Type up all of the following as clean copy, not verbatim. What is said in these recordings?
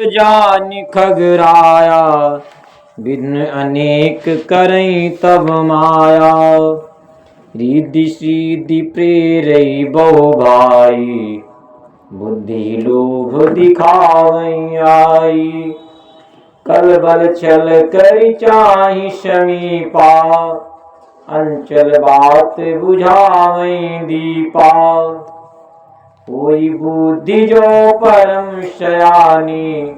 जान खगराया, विघ्न अनेक करई तब माया। रिद्धि सिद्धि प्रेरई बहु भाई, बुद्धि लोभ दिखावई आई। कल बल छल कर चाहि समीपा, अंचल बात बुझावई दीपा। कोई बुद्धि जो परम सयानी,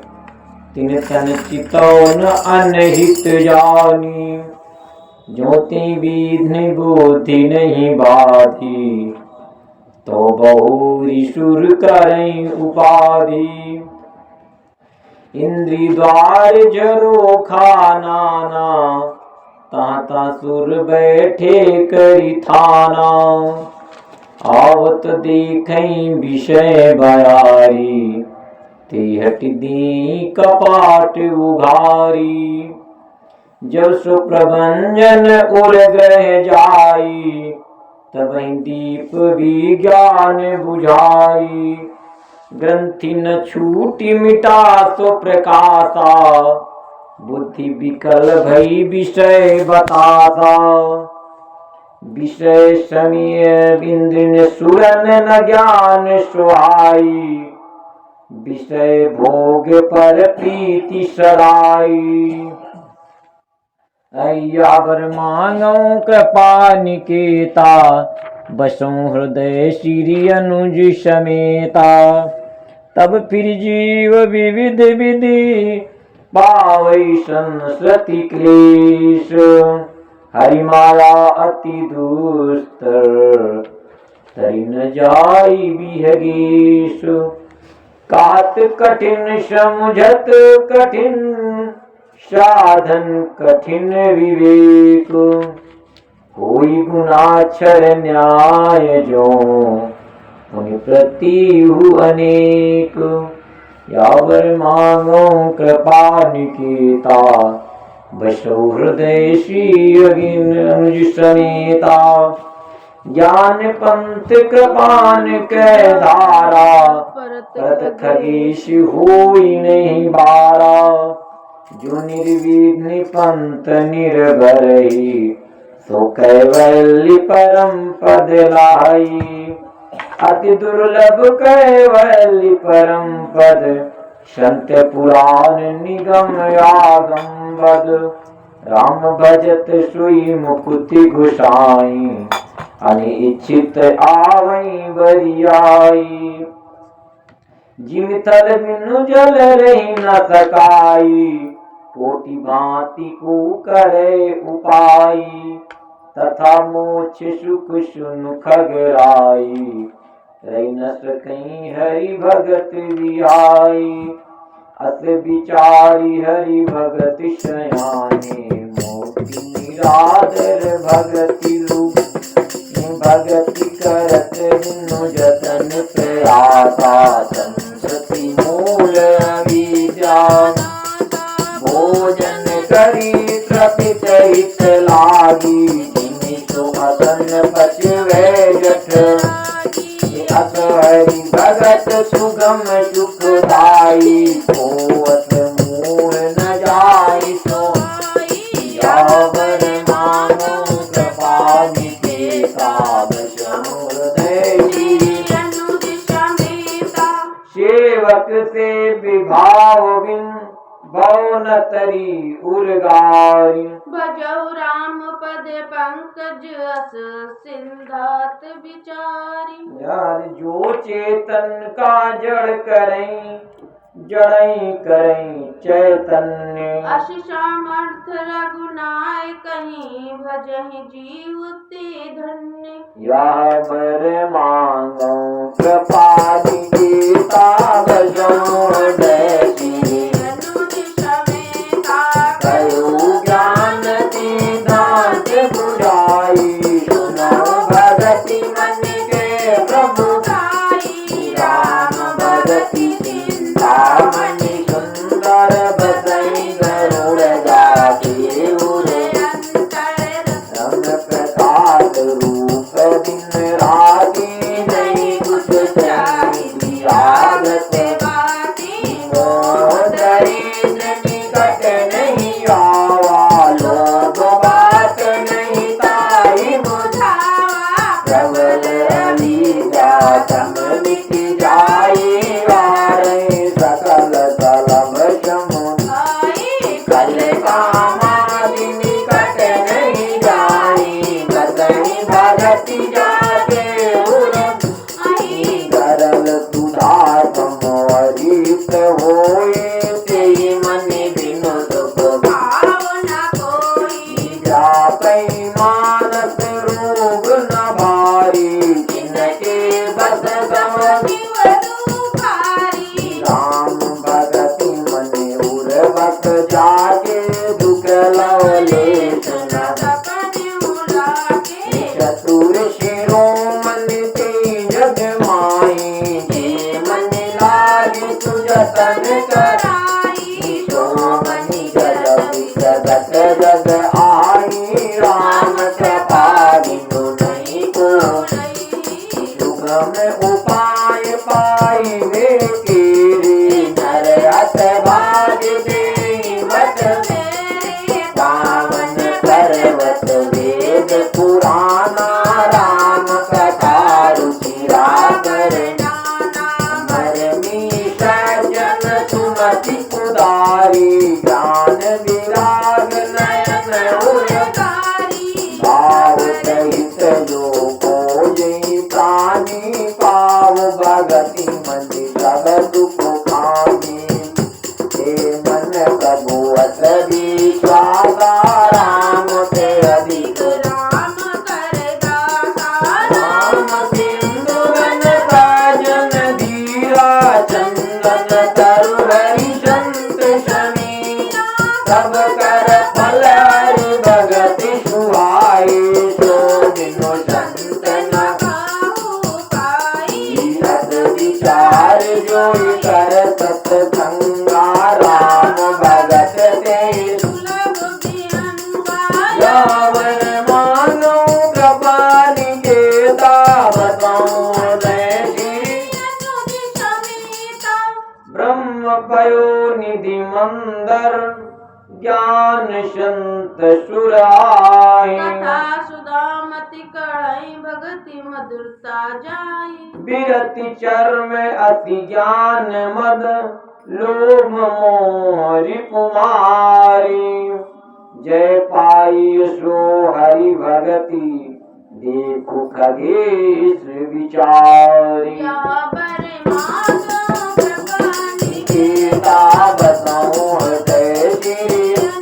तिन तन चितौन अनहित जानी। ज्योति विधि बुद्धि नहीं बाधी, तो बहुरी सुर करई उपाधि। इंद्री द्वार झरोखा नाना, ताता सुर बैठे करी थाना। आवत देखई विषय बयारी, ते हट दी कपाट उघारी। जब सो प्रभंजन उर ग्रह जाई, तब दीप विज्ञान बुझाई। ग्रंथि न छूटी मिटा सो प्रकाशा, बुद्धि विकल भई विषय बतासा। विषय समीय इंद्रिय सुरन न ज्ञान सुहाई, विषय भोग पर प्रीति सराई। अय्यावर मांगो कृपा निकेता, बसों हृदय श्री अनुज समेता। तब फिर जीव विविध विधि, पावई संसति क्लेश। हरि माया अति दुस्तर, तरि न जाई बिहगेश। कात कठिन समुझत कठिन, साधन कठिन विवेक। कोई गुनाक्षर न्याय जो, पुनि प्रतिहु अनेक। यावर मांगो कृपा निकेता, बसो हृदय श्री अनुज समेता। ज्ञान पंथ कृपान कै धारा, परत खगेश होई नहीं बारा। जो निर्विघ्न पंथ निर्भरई, सो कैवल्य परम पद लाई। अति दुर्लभ कैवल्य परम पद, संत पुराण निगम आगम बद। राम भजत सुई मुकुति गुसाई, अनिच्छित आवई बरियाई। जिम थल बिनु जल रही न सकाई, कोटि भांति को करे उपाई। तथा मोक्ष सुख सुन खगराई, रही न सकई हरि भगत विहाई। अस विचारी हरि भगत सयाने, मोक्ति निरादर भगति रूप। भगति करत बिनु जतन प्रयासा, संसति मूल अविद्या। भोजन करी तृपित हित लागी, जिनि सो असन पचवे जठ। अस हरि भगत सुगम सुखदाई, होवत मूढ़ न जाई सो। यावर मानो कृपा निकेता, बसों हृदय श्री अनुज समेता। सेवक से विभाव बिन, भव न तरी उर्गारी। भजौ राम पद पंकज, अस सिंधात विचारी। यार जो चेतन का जड़ करई, जड़ई करई चैतन्य। अस सामर्थ रघुनाय कहीं, भजहि जीव ते धन्य। यावर मांगो कृपा निकेता, बसों हृदय श्री अनुज समेता। कयो ज्ञान सिद्धांत बुझाई, सुनो भगति मन के प्रभु गाई। राम भगति चिंतामणि, सुंदर बसई गरुड़ जाके उरे। रम प्रसाद रूप दिन राती, नहीं कुछ चाहिए लागत। जाके दुख लवलेश न सपने उलाके चतुर शिरोमणि तेज माई जे मन लागे तुझ तन कराई शिरोमणि जगत जग आई राम कृपा बिनु नहीं को सुगम उपाय पाई वे तेरे नर अत भाग देवत पावन पर्वत वेद पुराना राम कथा रुचिरा करना मरमी सज्जन सुमति उदारी ज्ञान विराग नयन उरकारी भाव सहित जो को जई प्राणी पाव भगति मंदि सब दुख खामी हे मन प्रभु अत विश्वासा राम से अधिक राम कर दाता राम सिंधुवन साजन धीरा चंदन तरुहरि संत शमीरा सब कर फल हरि भगति सुहाए सो दिनो संत न काहू पाई सत विचार जोई कर सत्संगा राम भगत ते सुलभ ज्ञानवा यावन मानो कृपा निकेता बताऊं दैसी तुझ समेता ब्रह्म पयो निधि मंदर ज्ञान संत सुराई कथा सुदामति कढ़ई भगति मधुरता जाई बिरति चर्म अति ज्ञान मद लोभ मोह रिपुमारी जय पाई सो हरि भगति देखु खगेश विचारी यह बरे माधव कृपा गीता बताऊं हृदय श्री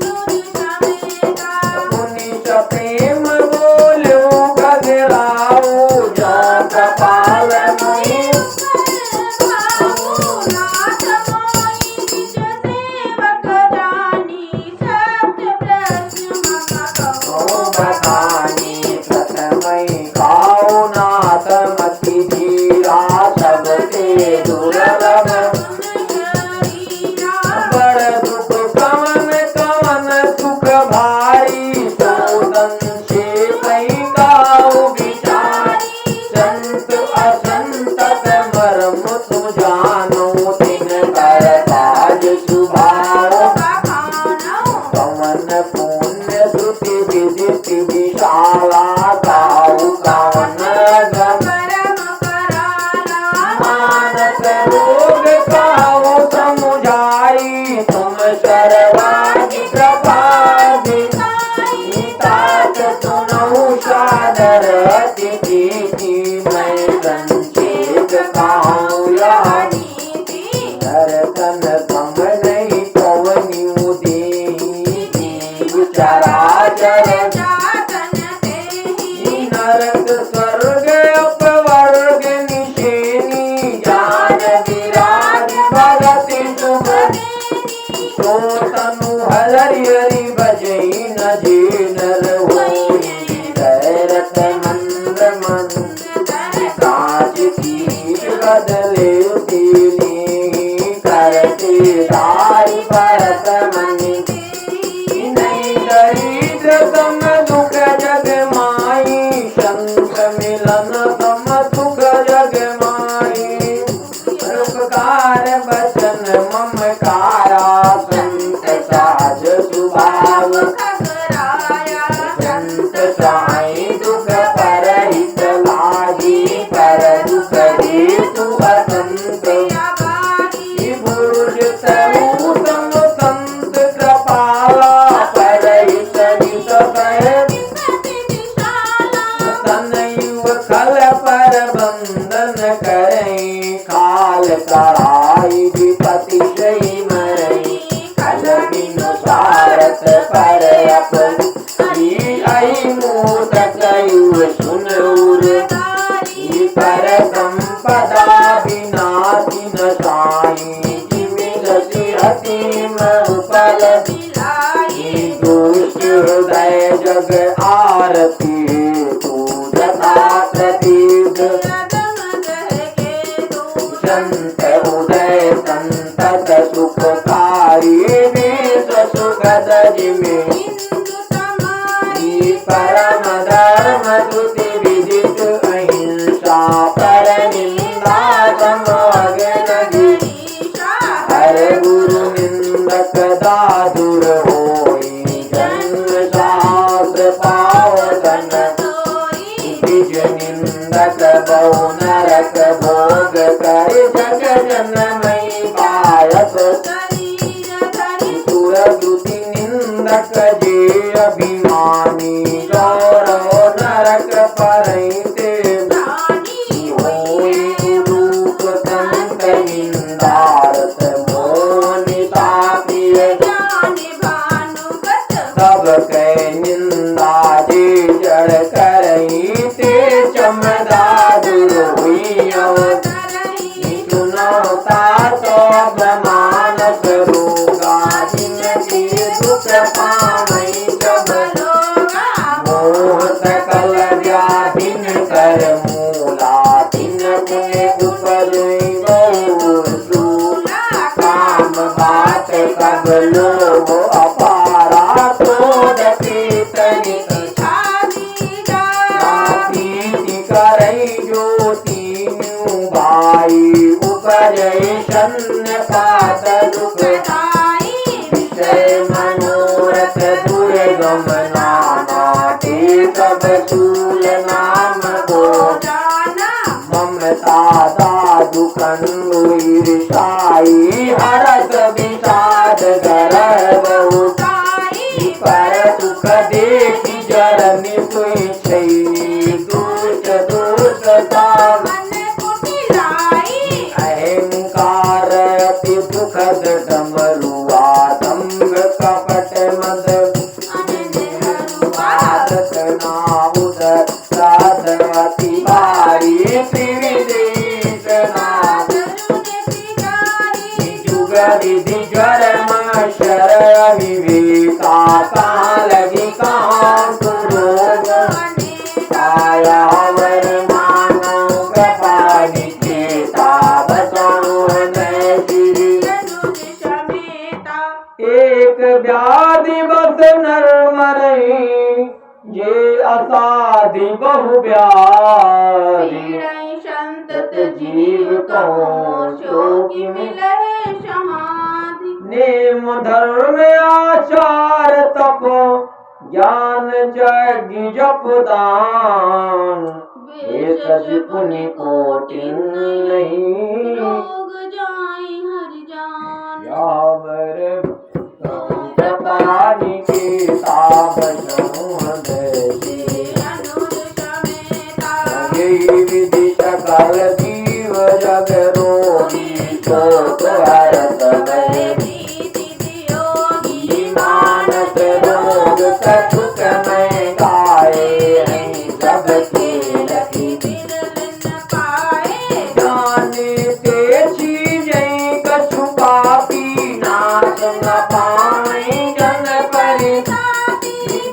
निधि समेता पुनि प्रेम बोलो खगराऊ जो कपाल मुई बखानी प्रथमई खाओ नाथ मति धीरा सबसे दुर्लभ बड़ दुख कवन कवन सुख भारी सोदन से पई काऊ विचारी संत असंत मर्म तु जानो तिन कर काज सुभाव कवन पुण्य श्रुति विदित विशाला काऊ कवन मानस रोग काऊ समुझाई तुम सर्वाधि कृपा तात सुनऊ सादर अतिथि मैं संचेत काऊ यानी दर्शन कम नहीं पवनी उदेही चराचर नरक स्वर्ग अपवर्ग निशेनी जान विराज भगति सुमति सो तनु हरि हरि भजई न जेनर होई दैरत मंद मन काज की बदले तेली करते दाई परत मनि नहीं दरिद्र तम दुख जग माई संत मिलन तम सुख जग माई उपकार बचन ममकारा संत साज सुभाव संत साई दुख परहित लागी पर दुख हेतु असंत बुरुज तनु तम संत कृपाला परहित विष भय तनयुग खल पर बंधन करई काल कढ़ाई विपति सही मरई कल बिनु सारथ पर अपनी आई मोदक सुन उर पर संपदा बिना दिन साई जिमिल सिरति में उपल सज में हिंदू तुम्हारी परम धर्म तुति विदित अहिंसा पर निंदा समग्न ईशा हर गुरु निंदक दादुर होई जन्म शास्त्र पावतन सोई द्विज निंदक बहु नरक भोग कर जग जनमयी पायस शरीर धरि सुर द्रुति निंदक जे अभिमानी गौरव नरक परैते प्राणी होई रूप संत निंदारत मोनिता प्रिय ज्ञानी भानुगत सब कै निंदा जे जड़ करई ते चमदादुर हुई अवतरहि सुनता तो मानस रोगा जिनके दुख पावई जब लोगा मोह सकल व्याधिन कर मूला तिन पुण्य उपजई बहु सूला काम बात कब लोभ अपारा क्रोध पीतनि छातीगा प्रीति करई ज्योति भाई उपजय शन्य पात दुख दुखदाई विषय मनोरथ दुर्गम नाना ते सब शूल नाम गो जाना ममता दादु कंदु ईर्षाई हरत विषाद गर्भ काई पर सुख देखी जरनि तुई छई दूष दूष ताम मन कुटिलाई अहंकार अति दुखद डमरुआ दंभ कपट मद आदत नाउद साध अति भारी त्रिविदेश नाथ जुग विधि जरम शर विवेका काल विकांत रोग काया वर मानो कृपानि चेता बचाओ न श्री एक व्याधि बस नर मरई जे असाधि बहु व्याधि संतत जीव कहो शोकी मिलहे समाधि नेम धर्म आचार तप ज्ञान जग जप दान भेषज पुनि कोटिन नहीं लोग जाई हरि जान यावर पानी के ताप देशी अनुज समेता यही विधि सकल जीव जग रोगी शोक हरत भय मानस रोग कछुक में गाए सब के लखी जाने ते चीजें कछु पापी नाश न पाए जन परि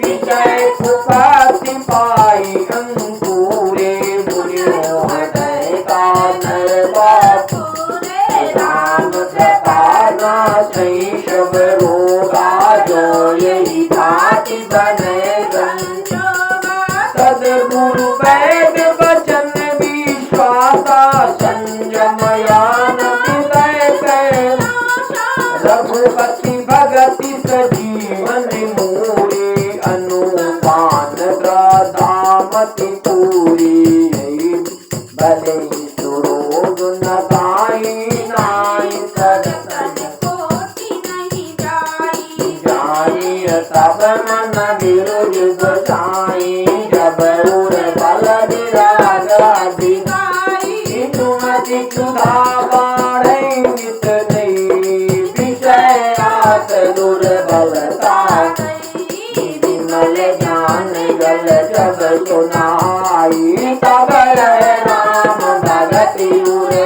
विषय फुकाति पाई अंकुरे बुझो हृदय का नर बाप राम कृपा शैशव रोगा जो यही भाति बने सदगुरु वैद वचन विश्वासा संयमयान विदय कै रघुपति भगति सजीवन मूरी अनुपान श्रद्धामति पूरी भले सुरोग न गाई नाई सरसन जानिय सब मन विरुज गोसाई जब उर बल विरागादि तुमति क्षुधा बाढ़ित नहीं विषय आस दुर्बलता विमल ज्ञान जल जब सुनाई तब राम भगति उर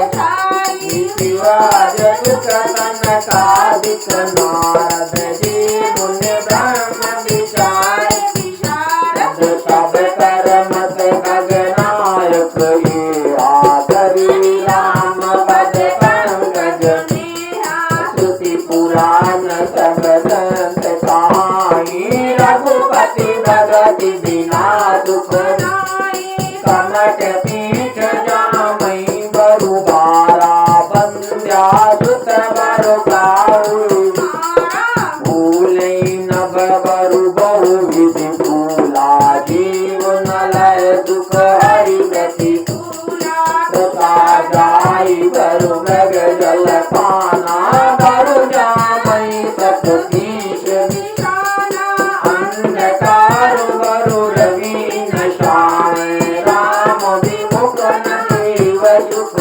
शिवाज सुख सनकादिक नारद जी मुनि ब्रह्म विचार सब कर्म गगनायक ये आदरी राम पद पंकज श्रुति पुराण सब संत साई रघुपति भगति बिना दुख कमट पीठ जामई बरु बारा बंध्या सुत बरु काऊ फूले नभ बरु बहु विधि फूला जीवन लय दुख हरि गति जाई बरु मृग जल पाना बरु जामई सतीश अंधकार बरु रवि नशान राम विमुख नैव सुख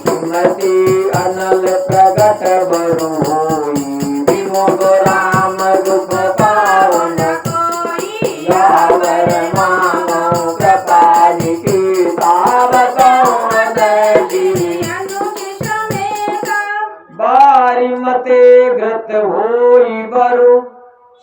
सुमति अनल प्रगट बरु होई विमुख राम दुख पावन यावर मानो कृपा निकीता बारी मते घृत होई बरु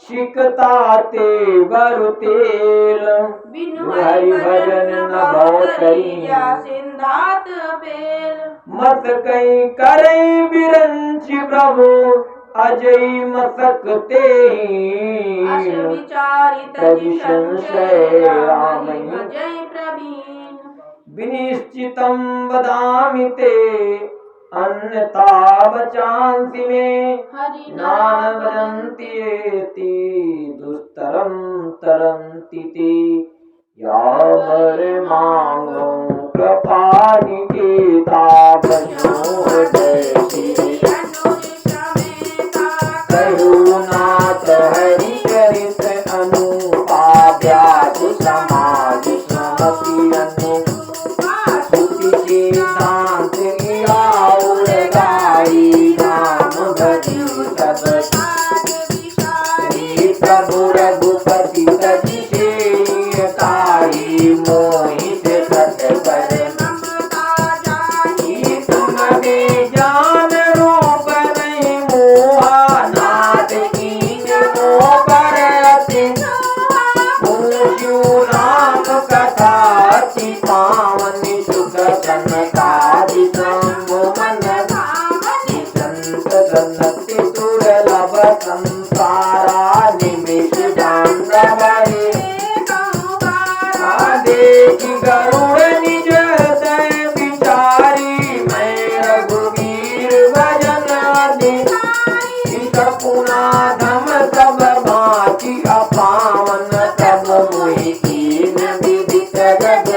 शिकताते बरु तेल बिनु हरि भजन न भौतैया सिंधात बेल मत कहीं करे बिरंच प्रभु अजय मसकते अस विचारित संशय अजय प्रवीण विनिश्चितं वदामि ते अन्यथा वचांसि मे हरि नाम वदन्ति एति दुस्तरं तरन्ति ते यावर मांगो कृपा निकेता भजो जय श्री करुणात हरि चरित अनुपा व्याधि समाधि समति अनु सुति शांत और गाई नाम भजी सब श्री प्रभु रघुपति सति ताई मोहि से सत पर तुम भी जान रूप नहीं मोहा नाथ कीन मोह पर अति पूज्यो राम कथा अति पावन सुख सनकादि शंभु मन संत सन्नति दुर्लभ संसारा निमिष जांडवरे देखि गरुड़ निज हृदय विचारी मैं रघुवीर भजन आदि पुना धम सब भांति अपावन तब मोहि कीन विदित जग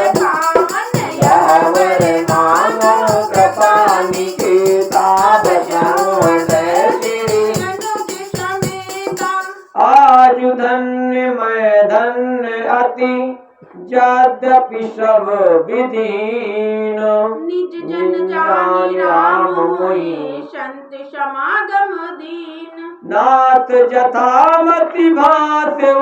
यावर मानो कृपा निकेता भजो जय श्री आज धन्य मैं धन्य अति यद्यपि सब विधीन निज जन जानी राम मोहि संत समागम दीन नाथ जथामति भास्यो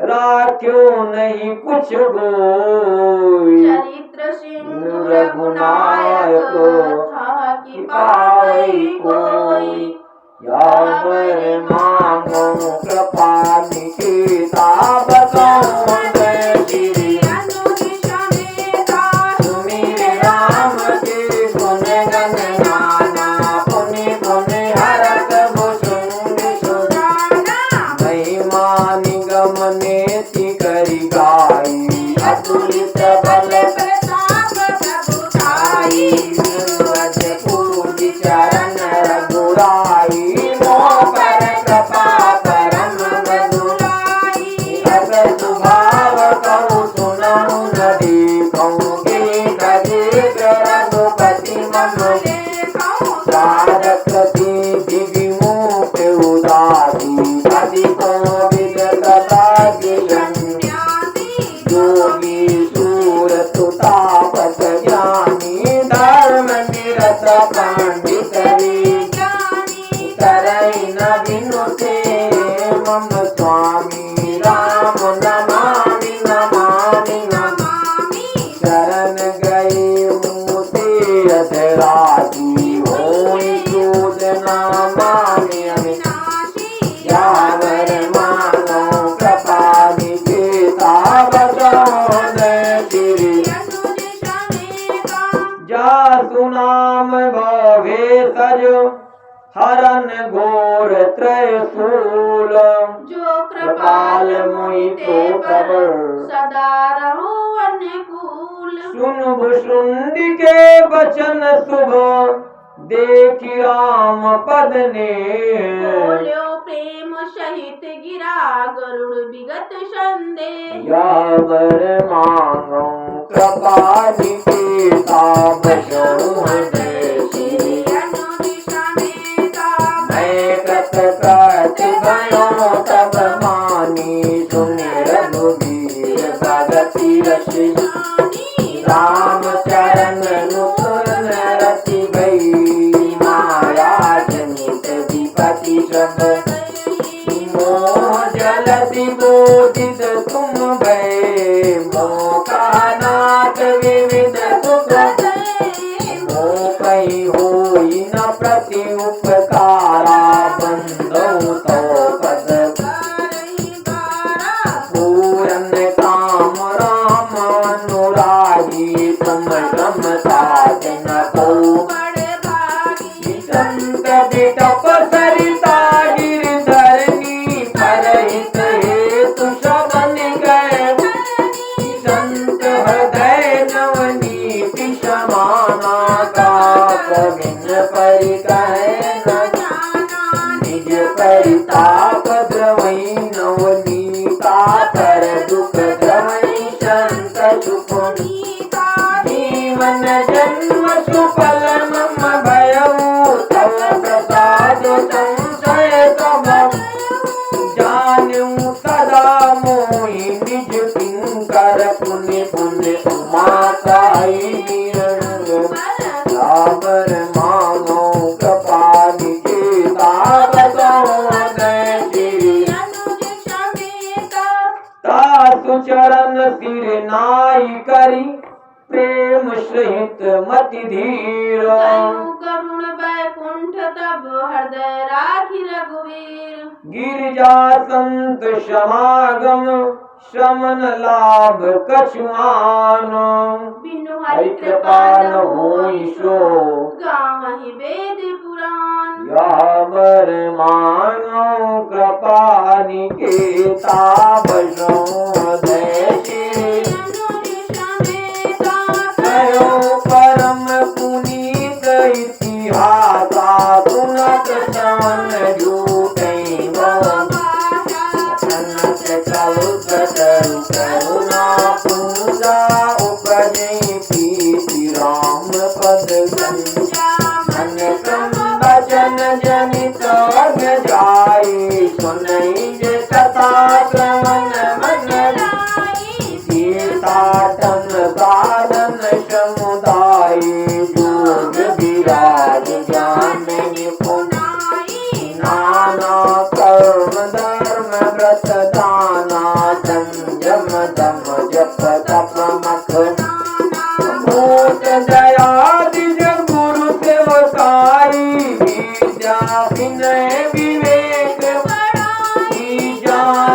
राख्यो नहीं कुछ गोई चरित्र सिंधु रघुनायक था कि पावै कोई यावर मांगो कृपा निकेता बसो जय श्री सुमिर राम के गुण गण गाना पुनि पुनि हरत भुजंग सुराना महिमा निगम नेति करि गाई अतुलित बल प्रताप प्रभुताई निर्वज पूज चरण रघुराई मोह पर कृपा परम मधुराई अस सुभाव कहु सुनहु न देखहु देख रघुपति मम साधक दिव्य मुख उदासी अधिको विद कथा योगी सूर सुतापस ज्ञानी धर्म निरत पंडित तरई न विनुते मम स्वामी राम नमामि नमामि नमामि शरण गए मुझे अधराती होई सूद नमामि अविनाशी यावर मानो कृपा निकेता बसो जय श्री जासु नाम भोगे सज हरन घन घोर त्रयशूल जो कृपाल मोहि ते बर सदा रहो अनुकूल। सुन भुसुंडी के वचन शुभ देखि राम पद ने बोल्यो प्रेम सहित गिरा गरुड़ विगत संदेह। यावर मांगो कृपा निकेता बसहु श्री अनुज समेता मैं कृत कृत भयो तब मानी सुन रघुवीर भगति रसि राम चरण नुपुर रति भई माया जनित विपति सब मोह जलति बोधित तुम भय मोह का नाथ विविध सुख मोह कहीं होई न प्रति उपकारा बंधु तो पद पूरन काम राम अनुरागी तुम रमता जन को संत बिटप सरिता गिरधरनी परहित हेतु शबन गए संत हृदय नवनीति समाना का कविन परिकहे न निज परिताप द्रवई नवनीता पर दुख द्रवई संत सुपुनीता जीवन जन्म सुफल मम भयउ तव प्रसाद संशय तब जानू सदा मोहि निज किंकर पुण्य पुण्य उमाताई निरंग साबर मानो कृपा निकेता बसहु श्री तासु चरण सिर नाई करी प्रेम सहित मति धीर करुण वैकुंठ तब हृदय राखी रघुवीर। गिरिजा संत समागम श्रमन लाभ कछुआन बिनु हरि कृपा न होई सो गावहि वेद पुराण। यावर मानो कृपा निकेता बसहु श्री कयो परम पुनीत इतिहासा सुनत श्रवण झूठई अनंत कल्प तरु करुणा पूजा उपजई प्रीति राम पद मन क्रम वचन जनित अग्न जाई सुनई जे कथा श्रवण मन सीताटन साधन समुदाय जोग विराज ज्ञान निपुण नाना कर्म धर्म व्रत दाना संयम दम जप तप मख भूत दया दिज गुरु सेवकाई विद्या विनय विवेक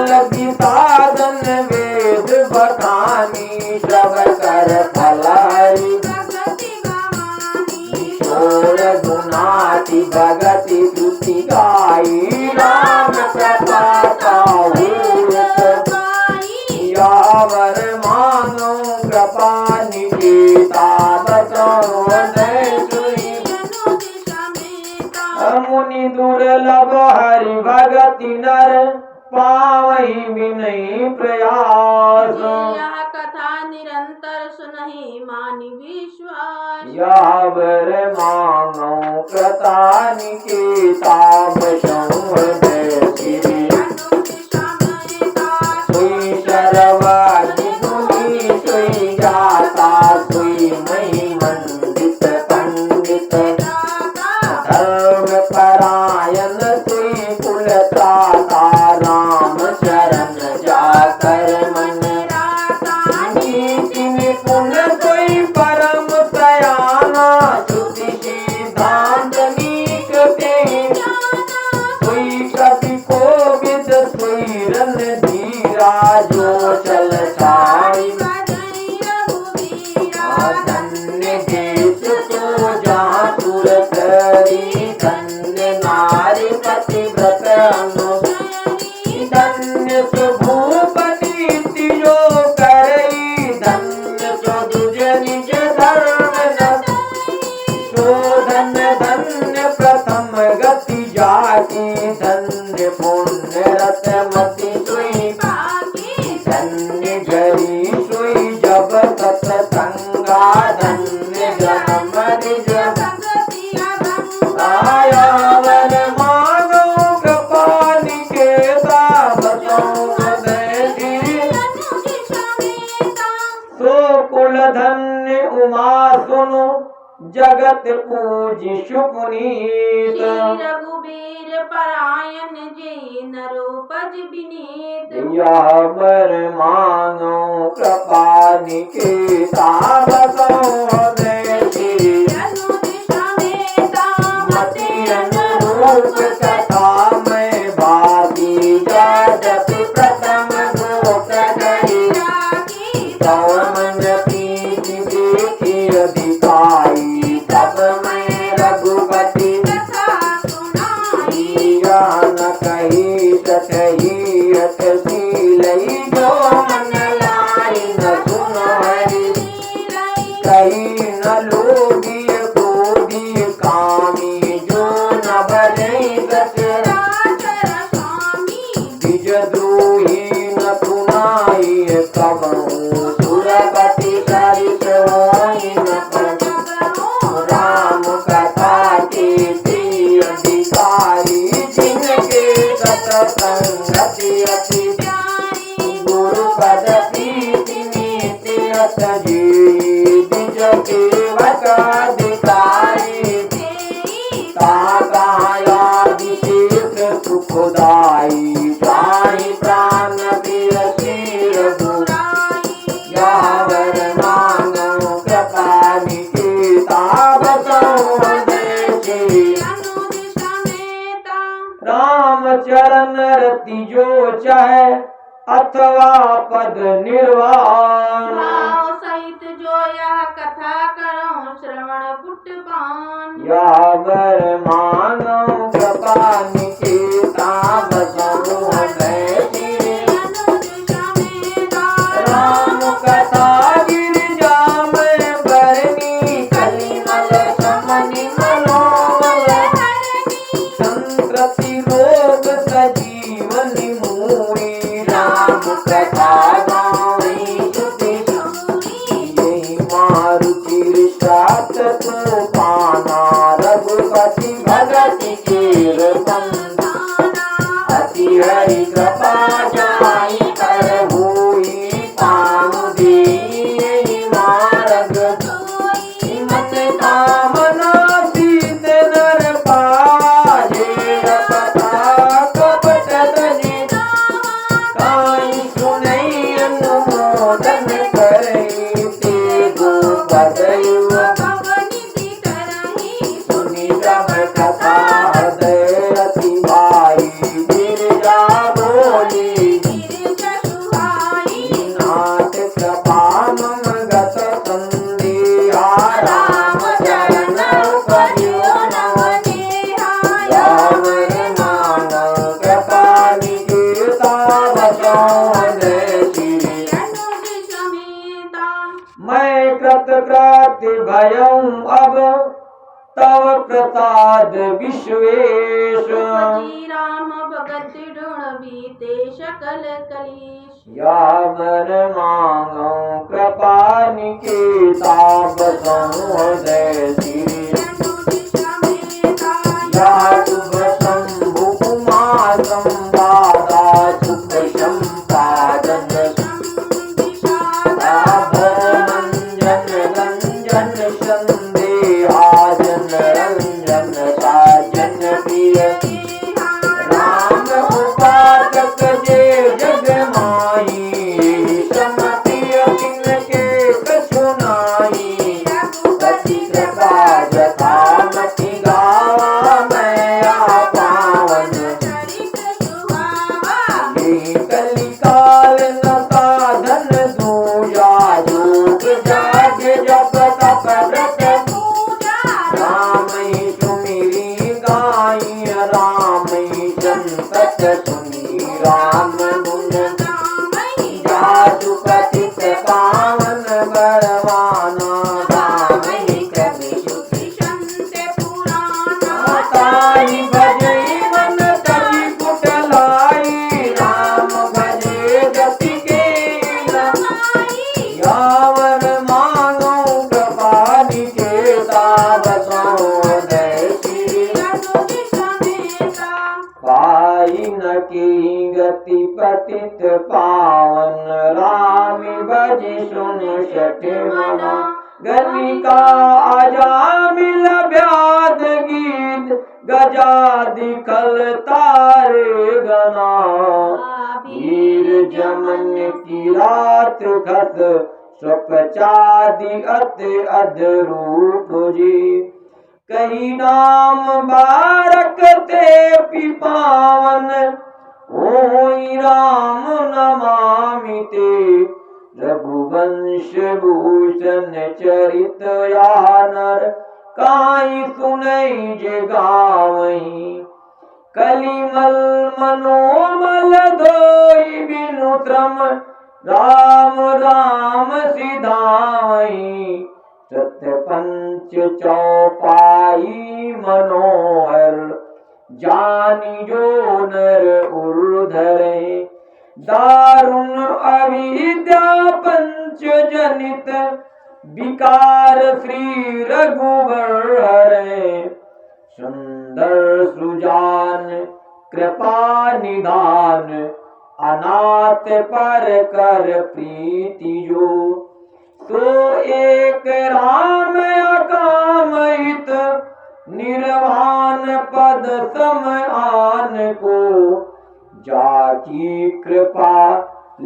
लगी साधन वेद बखानी सब कर फलाई किशोर गुणाति भगति श्रुति गाई राम कृपा पाऊ यावर मानो कृपा निकेता बसहु श्री मुनि दुर्लभ हरि भगति नर पावहि विनय प्रयास यह कथा निरंतर सुनहि मानि विश्वास। यावर मानो कृता निकेता बसहु श्री सोई शरवादि गुणी सोई जाता सोई मही मंडित पंडित धर्म परायण सोई कुल त्राता राम शरण जाकर मन नीति निपुण सोई परम सयाना श्रुति सिद्धांत नीक ते सोई कवि कोविद सोई रणधीरा जो चल साई धन्य देश तो जहाँ सुर करी धन्य नारी जाकी धन्य पुण्य रतमती सुई पाकी धन्य घरी सुई जब सत्संगा धन्य जन्म निज संगति अभंगा आयावर मानो कृपा निकेता बसों देती अनुज समेता सो कुल धन्य उमा सुनु जगत पूजी सुपुनीत श्री रघुबीर परायण जी नरोपज विनीत यावर मानो कृपा निकेता बसो देती अनुज समेता मति अनुरूप कथा में भागी जगति प्रथम गोत गई राखी मन प्रीति देखी अधिकाई तब मैं रघुपति कथा सुनाई ज्ञान कही सतही अतशीलई जो मन लाई न सुनो हरि कही न लोभी क्रोधी कामी जो न भजई सचरा राचर स्वामी द्रोही न सुनाई कबहू सुरपति सरित होई न पढ़ो राम कथा के प्रिय अधिकारी जिनके सत्संगति अति गुरु पद प्रीति नीति अत जी द्विज सेवक अधिकारी काया विशेष सुखदाई जाहि प्राण प्रिय शीर बुराई यावर मांगो कृपा निकेता बसो देती राम चरण रति जो चाहे अथवा पद निर्वाण भाव सहित जो यह कथा करो श्रवण पुट पान यावर मानो कृपा निकेता बसो देती अनुज समेता राम कथा गिरिजा में बरनी कलिमल समनि मनोमल संप्रति रोग सजीवनि मूरी राम कथा गावी श्रुति यही मारुति सात तो पाना रघुपति भगति केर संधाना अति हरि कृपा जाई कर हुई पानु दी मार्ग मत कामना सीत नर पाजे कथा कपट धनि काई सुनई अनुमोदन करई ते गो पदयुव भवनिधि करहि सुनि जब कथा हृदय अति भाई गिरजा बोली गिरिज सुहाई नाथ कृपा मम गत संदेहा राम चरण उपयो नवनेहा यावर मानव कृपा निकेता बसो देती अनुज समेता मैं कृतकृत्य भयऊँ अब तव प्रसाद विश्वेश उपजी राम भगत ऋण बीते सकल कलेश यावर मांगो कृपा निकेता बसो देती अनुज समेता या शुभ शंभु उमा संवादा सुख संपादन संविषादा मंजन रंजन संदेहाजन रंजन साजन प्रिय राम उपासक जे जग माई समति तिनके कछुनाई पति कृपा जथा मति गावा मैं आ पावन चरित सुहावा कलिकाल न साधन दूजा योग जाग जप तप व्रत पूजा राम सुमिरी गाई राम संतत सुनी राम गुण रामई जातु कथित पावन बलवाना राम कवि संत पुराना ताई भजई पाई न की गति पतित पावन राम भज सुन शठ मना गणिका अजामिल व्याध गीत गजादि कल तारे गना वीर जमन की रात खस स्वपचादि अत अधरूप जी कही नाम बारक ते पिपावन ओई राम नमामि ते रघुवंश भूषण चरित यानर काई सुनई जे गावहीं कलिमल मनोमल धोई बिनु श्रम राम राम सिधाई सत्य पंच चौपाई मनोहर जानी जो नर उर्धरे दारुण अविद्या पंच जनित विकार श्री रघुवर हरे सुंदर सुजान कृपा निधान अनाथ पर कर प्रीति जो तो एक राम अकामहित निर्वाण पद सम आन को जाकी कृपा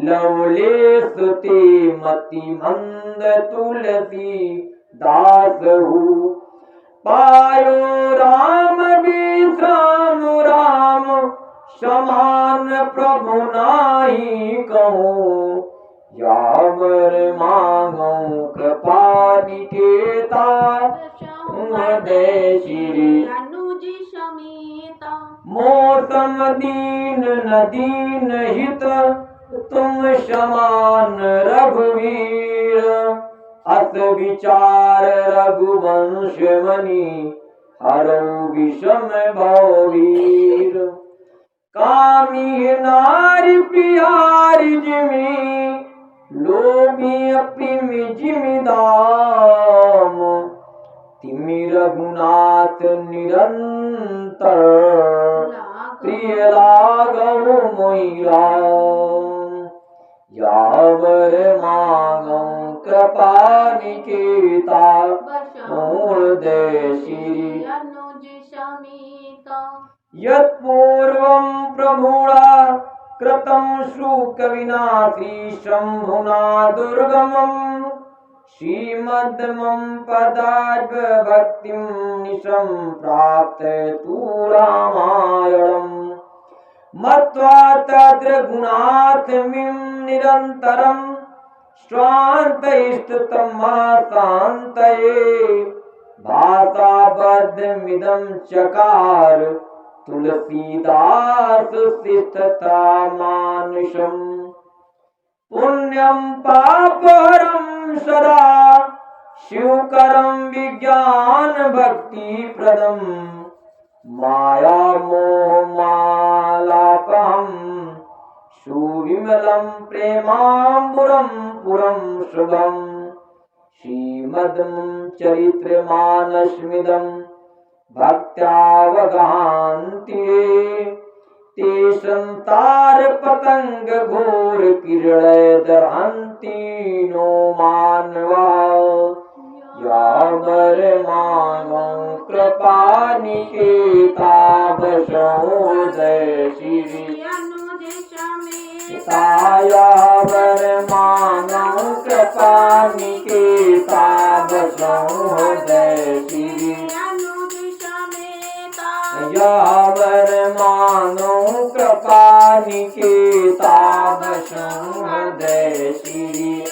लवलेश ते मति मंद तुलसी दास हूँ पायो राम विश्राम राम समान प्रभु नाही कहूँ यावर मांगो कृपा निकेता हृदय श्री अनुज समेता मौसम दीन न दीन हित तुम समान रघुवीर अस विचार रघुवंश मणि हरौ विषम भववीर कामी नारी प्यारी जिमी लोभी प्रेमी जिमी दाम तिमि रघुनाथ निरंतर प्रिय लागहु मोहि राम यावर मांगो कृपा निकेता हृदय श्री अनुज समेता यत्पूर्वं प्रभुणा कृतं शुकविना श्रीशम्भुना दुर्गमम् श्रीमद्मं पदाद्भक्तिं निशं प्राप्तयतु रामायणम् मत्वा तद्रघुनाथमिं निरन्तरं स्वान्तैस्तुतं महाशान्तये भाषाबद्धमिदं चकार तुलसीदास शिष्टता मानुषम् पुण्यं पापहरं सदा शिवकरं विज्ञान भक्ति प्रदं माया मोह मालापहं सुविमलं प्रेमाम्बुरं पुरं शुभं श्रीमद् चरित्रमानस्मिदं भक्त्यावगान्ति ते संसार पतंग घोर किरण दहन्ति नो मानवा यावर मांगो कृपा निकेता बसोदय श्री अनुज समेता यावर मांगो कृपा निकेता बसोदय श्री यावर मानो कृपा निकेता हृदय श्री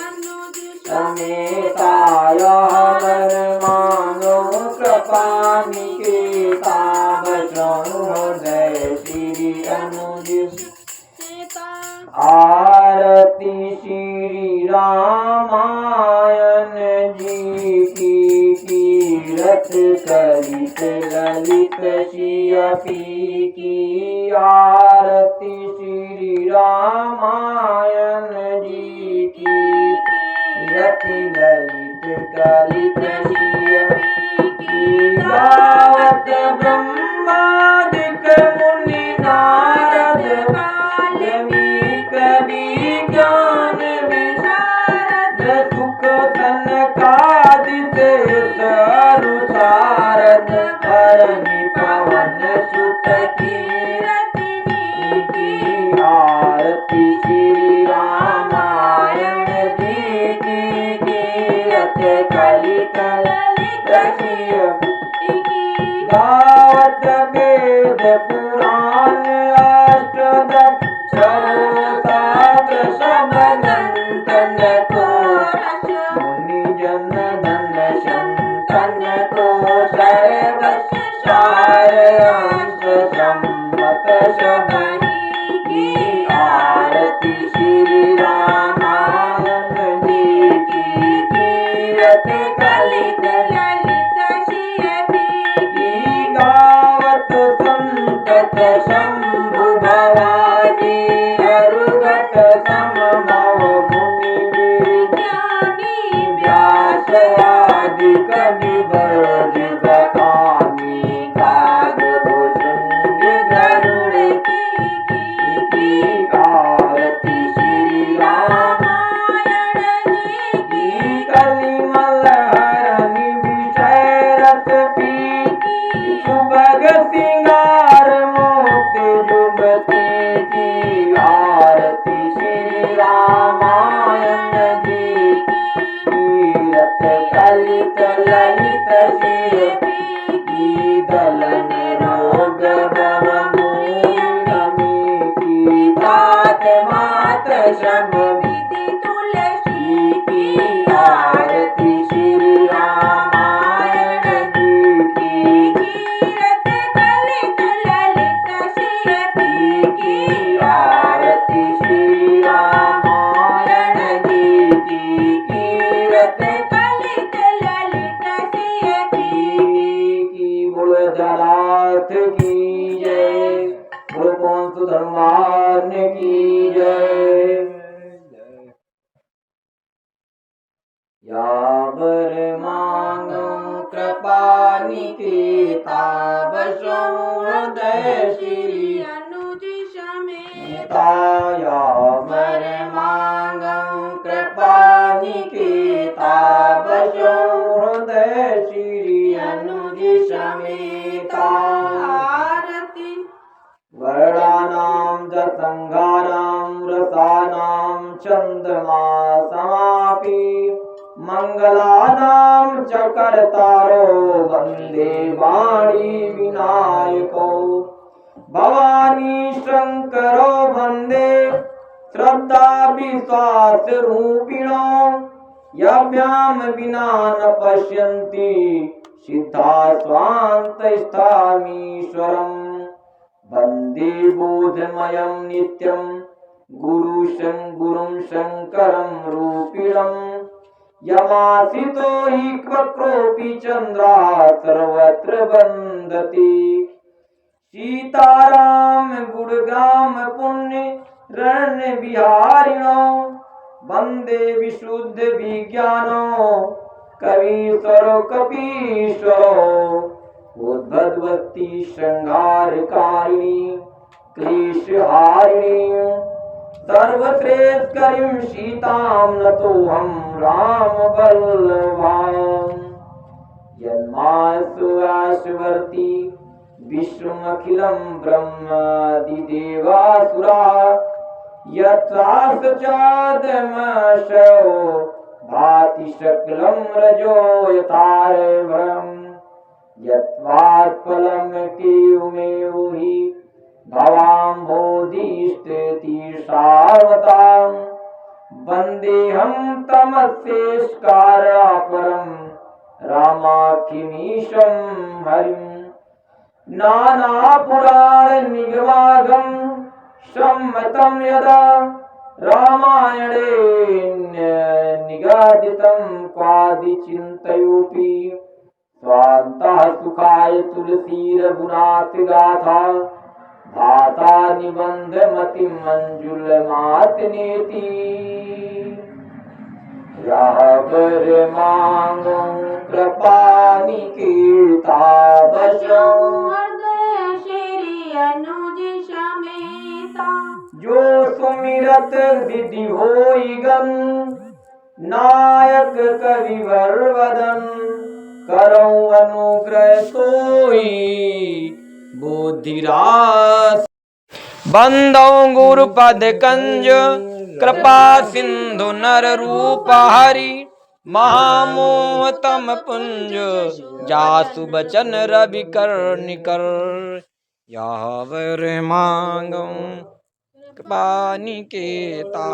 समेता यावर मानो कृपा निकेता हृदय श्री अनुज आरती श्री रामायण जी की तीरथ कलित ललित सियपी की आरती श्री रामायण जी की तीरथ ललित कलित सियपी की गावत ब्रह्मादिक मुनि सबही की आरती श्री रामायण जी की कीरत कलित ललित शिव की गावत संतत शंभु भवानी अरुगट सममव मुनि ज्ञानी व्यास आदि कवि बरज बखानी काग भुजंग गरुड़ की आरती श्री रामायण जी की कलिमल हरनि विषय रस पी सुभग सिंगार मोक्ति जुगति की आरती श्री रामायण जी कीरत कलित ललित शिव की दलन रोग भव मूलमी की तात मात शम विधि तुलसी की आरती श्री रामायण जी की कीरत कलित ललित शिव की आरती श्री रामायण जी की कीरत कलित ललित शिव की बोल जलाथ की जय बोल कौन धर्मान की जय यावर मांगो कृपा निकेता हृदय श्री अनुज समेत यावर मांगो कृपा निकेता हृदय श्री अनुज समेता आरती वर्णानां च संघानां रसानां चन्द्रमा समापि मंगलानां च कर्तारो वन्दे वाणी विनायको भवानी शंकरो वन्दे श्रद्धा विश्वास रूपिणो यभ्यां विना न पश्यन्ति सिद्धा स्वान्त स्थामीश्वरम् वन्दे बोधमयं नित्यं गुरुं शङ्करं रूपिणं यमासितो हि क्वक्रोऽपि चन्द्रः सर्वत्र वन्दति सीताराम गुणग्राम पुण्य रण्य विहारिणो वन्दे विशुद्ध विज्ञानो कवीश्वरो कपीश्वरो उद्भवती श्रृंगारकारिणी क्लेशहारिणी सर्वश्रेष्ठकरीं सीतां नतोऽहं रामवल्लभां यन्मासुराशवर्ती विश्वमखिलं ब्रह्मादिदेवासुरा यत्रासचादमशो भाति सकलं रजो यथार्वम् यत्वात्फलं केवमेव हि भवाम्भोधिष्ठति सार्वतां वन्देऽहं तमस्येष्कारपरं रामाख्यमीशं हरिं नानापुराणनिगमागं सम्मतं यदा रामायणे निगदितं क्वादिचिन्तयोऽपि स्वान्तः सुखाय तुलसी रघुनाथ गाथा भाता निबंध मति मंजुल मातनेति रावर मांगो कृपा निकेता बसो हृदय श्री अनुज समेता जो सुमिरत विधि होई गन नायक कविवर वदन करो अनुग्रह सोई बुद्धिरास बंदो गुरुपद कंज कृपा सिंधु नर रूप हरि महामोहतम पुंज जासु बचन रवि कर निकर यावर मांगो कृपा निकेता